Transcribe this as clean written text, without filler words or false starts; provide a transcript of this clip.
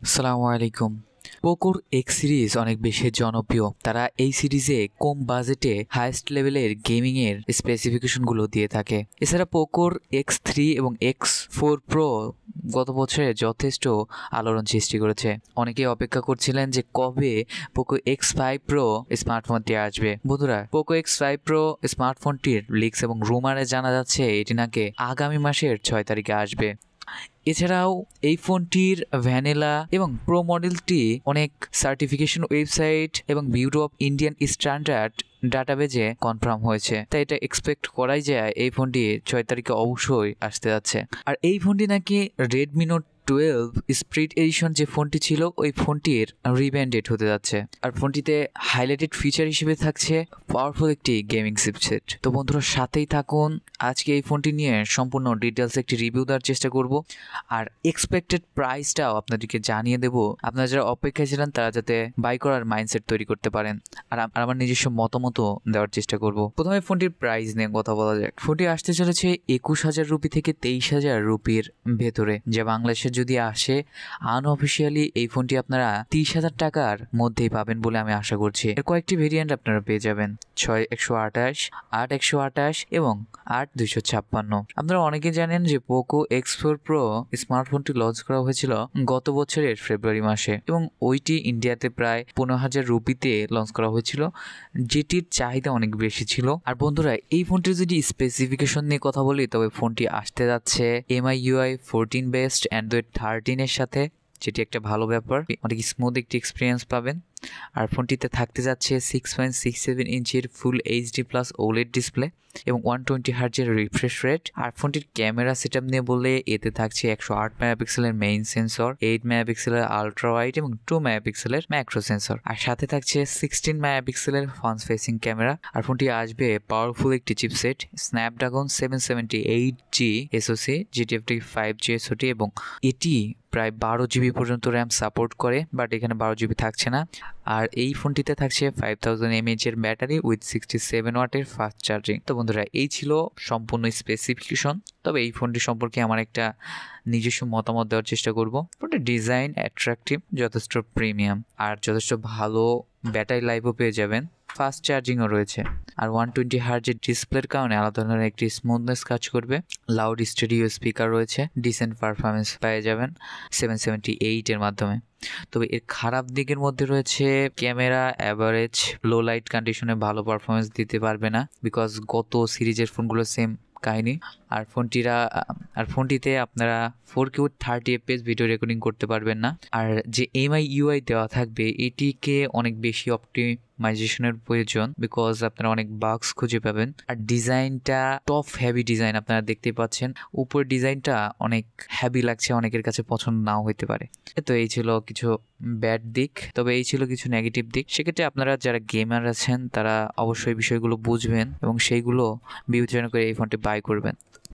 আসসালামু আলাইকুম। পোকোর x series অনেক বেশি জনপ্রিয়। তারা এই সিরিজে কম বাজেটে হাইয়েস্ট লেভেলের গেমিংয়ের স্পেসিফিকেশনগুলো দিয়ে থাকে। এছাড়া পোকোর X3 এবং X4 প্রো গত বছরে যথেষ্ট আলোড়ন সৃষ্টি করেছে। অনেকেই অপেক্ষা করছিলেন যে কবে পোকো X5 প্রো স্মার্টফোনটি আসবে। বন্ধুরা, পোকো X5 প্রো স্মার্টফোনটির লিকস এবং রুমারে জানা যাচ্ছে এটি নাকি আগামী মাসের 6 তারিখে আসবে। এছাড়াও এই ফোনটির ভ্যানিলা এবং প্রো মডেলটি অনেক সার্টিফিকেশন ওয়েবসাইট এবং ব্যুরো অফ ইন্ডিয়ান স্ট্যান্ডার্ড ডাটাবেজে কনফার্ম হয়েছে, তাই এটা এক্সপেক্ট করাই যায় এই ফোনটি 6 তারিখে অবশ্যই আসতে যাচ্ছে। আর এই ফোনটি নাকি রেডমি নোট 12 স্প্রিট এডিশন যে ফোনটি ছিল ওই ফোনটির রিব্র্যান্ডেড হতে যাচ্ছে। আর ফোনটিতে হাইলাইটেড ফিচার হিসেবে থাকছে পাওয়ারফুল একটি গেমিং চিপসেট। তো বন্ধুরা, সাথেই থাকুন। আজকে এই ফোনটি নিয়ে সম্পূর্ণ ডিটেলস একটি রিভিউ দেওয়ার চেষ্টা করব, আর এক্সপেক্টেড প্রাইসটাও আপনাদেরকে জানিয়ে দেব। আপনারা যারা অপেক্ষায় ছিলেন তারা যাতে বাই করার মাইন্ডসেট তৈরি করতে পারেন, আর আমার নিজস্ব মতামতও দেওয়ার চেষ্টা করব। প্রথমে ফোনটির প্রাইস নিয়ে কথা বলা যাক। ফোনটি আসতে চলেছে 21,000 রুপি থেকে 23,000 রুপির ভেতরে, যা বাংলাদেশে যদি আসে আনঅফিসিয়ালি এই ফোনটি আপনারা 30,000 টাকার মধ্যেই পাবেন বলে আমি আশা করছি। এর কয়েকটি ভেরিয়েন্ট আপনারা পেয়ে যাবেন: 6,128, 8,128 এবং 8,256। আপনারা অনেকে জানেন যে পোকো X4 প্রো স্মার্টফোনটি লঞ্চ করা হয়েছিল গত বছরের ফেব্রুয়ারি মাসে, এবং ওইটি ইন্ডিয়াতে প্রায় 15,000 রুপিতে লঞ্চ করা হয়েছিল, যেটির চাহিদা অনেক বেশি ছিল। আর বন্ধুরা, এই ফোনটির যদি স্পেসিফিকেশন নিয়ে কথা বলি, তবে ফোনটি আসতে যাচ্ছে MIUI 14 বেসড অ্যান্ড্রয়েড 13 এর সাথে, যেটি একটা ভালো ব্যাপার। অনেক স্মুথ একটি এক্সপিরিয়েন্স পাবেন। আর ফোনটিতে থাকতে যাচ্ছে 6.67 ইঞ্চির full HD plus OLED display এবং 120 হার্জের রিফ্রেশ রেট। আর ফোনটির ক্যামেরা সেটআপ নিয়ে বললে এতে থাকছে 108 মেগাপিক্সেলের মেইন সেন্সর, 8 মেগাপিক্সেলের আলট্রা ওয়াইড এবং 2 মেগাপিক্সেলের ম্যাক্রো সেন্সর। আর সাথে থাকছে 16 মেগাপিক্সেলের ফ্রন্ট ফেসিং ক্যামেরা। আর ফোনটি আসবে পাওয়ারফুল একটি chipset Snapdragon 778G SoC, GTX 5G SoC, এবং এটি প্রায় 12 জিবি পর্যন্ত র্যাম সাপোর্ট করে, বাট এখানে 12 জিবি থাকছে না। আর এই ফোনটিতে থাকছে 5000 mAh এর ব্যাটারি উইথ 67 ওয়াটের ফাস্ট চার্জিং। তো বন্ধুরা, এই ছিল সম্পূর্ণ স্পেসিফিকেশন। তবে এই ফোনটি সম্পর্কে আমার একটা নিজস্ব মতামত দেওয়ার চেষ্টা করব। ফোনটির ডিজাইন অ্যাট্রাকটিভ, যথেষ্ট প্রিমিয়াম, আর যথেষ্ট ভালো ব্যাটারি লাইফও পেয়ে যাবেন। ফাস্ট চার্জিংও রয়েছে। আর 120 হার্জের ডিসপ্লের কারণে আলাদা ধরনের একটি স্মুথনেস কাজ করবে। লাউড স্টুডিও স্পিকার রয়েছে, ডিসেন্ট পারফরমেন্স পেয়ে যাবেন 778 এর মাধ্যমে। তবে এর খারাপ দিকের মধ্যে রয়েছে ক্যামেরা অ্যাভারেজ, লো লাইট কন্ডিশনে ভালো পারফরমেন্স দিতে পারবে না, বিকজ গত সিরিজের ফোনগুলো সেম কাহিনী। আর ফোনটিতে আপনারা 4K 30 FPS ভিডিও রেকর্ডিং করতে পারবেন না। আর যে MIUI দেওয়া থাকবে এটিকে অনেক বেশি অপটিমাইজেশনের প্রয়োজন, বিকজ আপনারা অনেক বাগস খুঁজে পাবেন। আর ডিজাইনটা টপ হেভি ডিজাইন, আপনারা দেখতেই পাচ্ছেন উপরের ডিজাইনটা অনেক হেভি লাগছে, অনেকের কাছে পছন্দ নাও হতে পারে। তো এই ছিল কিছু ব্যাড দিক, তবে এই ছিল কিছু নেগেটিভ দিক। সেক্ষেত্রে আপনারা যারা গেমার আছেন তারা অবশ্যই বিষয়গুলো বুঝবেন এবং সেইগুলো বিবেচনা করে এই ফোনটি বাই করবেন।